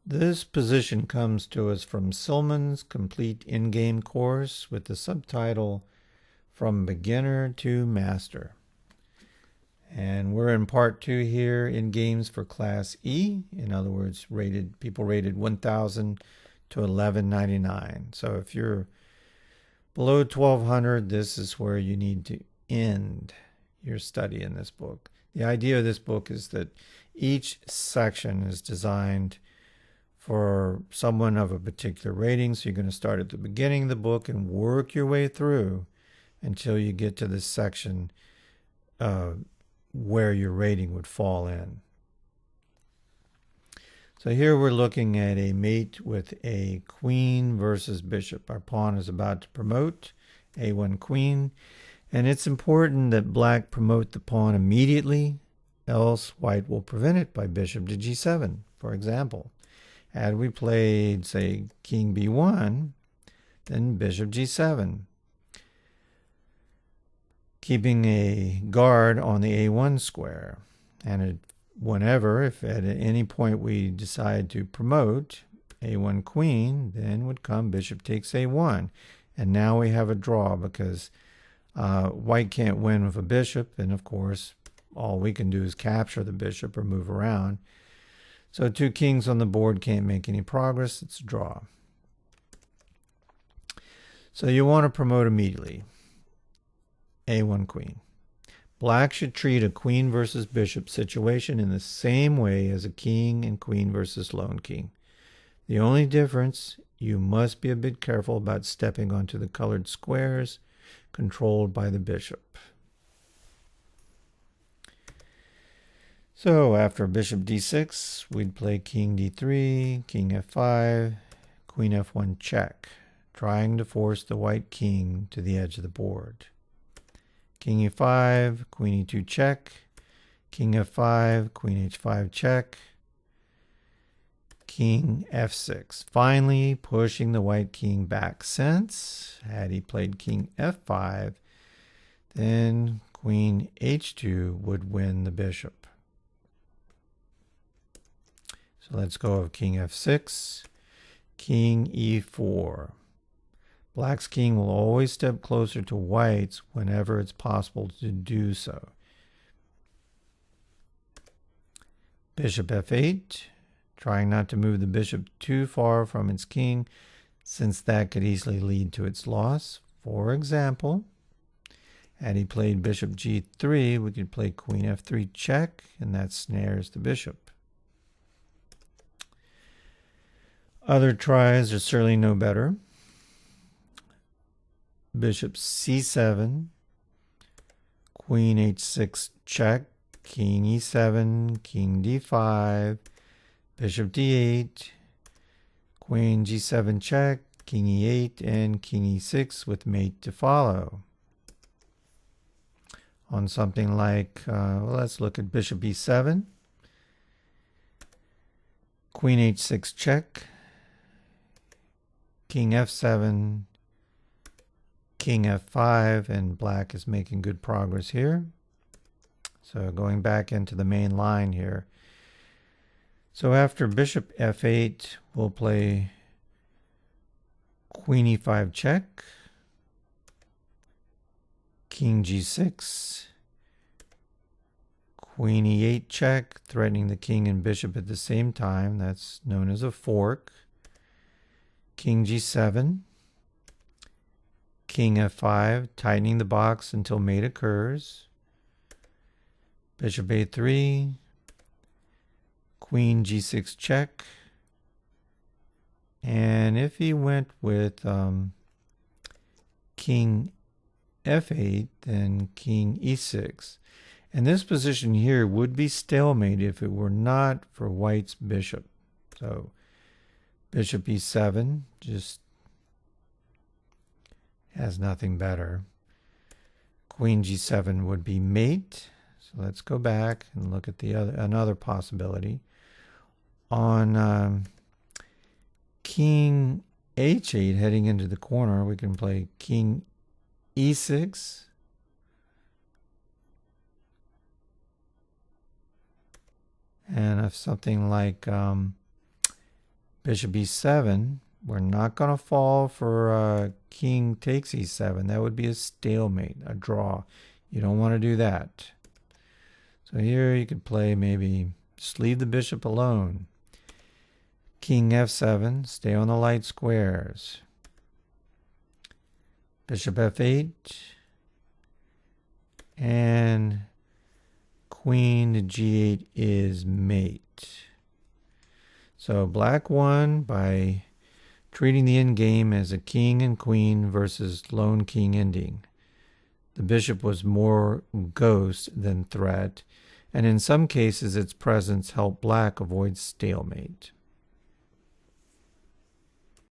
This position comes to us from Silman's complete Endgame course with the subtitle From Beginner to Master. And we're in part 2 here in games for Class E. In other words, people rated 1,000 to 1199. So if you're below 1,200, this is where you need to end your study in this book. The idea of this book is that each section is designed for someone of a particular rating. So you're going to start at the beginning of the book and work your way through until you get to this section where your rating would fall in. So here we're looking at a mate with a queen versus bishop. Our pawn is about to promote a1 queen, and it's important that black promote the pawn immediately, else white will prevent it by bishop to g7, for example. Had we played, say, king b1, then bishop g7, keeping a guard on the a1 square. And whenever, if at any point we decide to promote a1 queen, then would come bishop takes a1. And now we have a draw because white can't win with a bishop, and of course all we can do is capture the bishop or move around. So two kings on the board can't make any progress. It's a draw. So you want to promote immediately. a1 queen. Black should treat a queen versus bishop situation in the same way as a king and queen versus lone king. The only difference, you must be a bit careful about stepping onto the colored squares controlled by the bishop. So after bishop d6, we'd play king d3, king f5, queen f1 check, trying to force the white king to the edge of the board. King e5, queen e2 check, king f5, queen h5 check, king f6. Finally pushing the white king back, since had he played king f5, then queen h2 would win the bishop. So let's go of king f6, king e4. Black's king will always step closer to white's whenever it's possible to do so. Bishop f8, trying not to move the bishop too far from its king, since that could easily lead to its loss. For example, had he played bishop g3, we could play queen f3 check, and that snares the bishop. Other tries are certainly no better. Bishop c7, queen h6 check, king e7, king d5, bishop d8, queen g7 check, king e8, and king e6 with mate to follow. On something like, let's look at bishop e7, queen h6 check, king f7, king f5, and black is making good progress here. So going back into the main line here. So after bishop f8, we'll play queen e5 check, king g6, queen e8 check, threatening the king and bishop at the same time. That's known as a fork. King g7, king f5, tightening the box until mate occurs. Bishop a3, queen g6 check. And if he went with king f8, then king e6. And this position here would be stalemate if it were not for white's bishop. So bishop e7 just has nothing better. Queen g7 would be mate. So let's go back and look at another possibility. On king h8 heading into the corner, we can play king e6. And if something like Bishop e7. We're not going to fall for king takes e7. That would be a stalemate, a draw. You don't want to do that. So here you could play maybe just leave the bishop alone. King f7, stay on the light squares. Bishop f8. And queen to g8 is mate. So black won by treating the endgame as a king and queen versus lone king ending. The bishop was more ghost than threat, and in some cases its presence helped black avoid stalemate.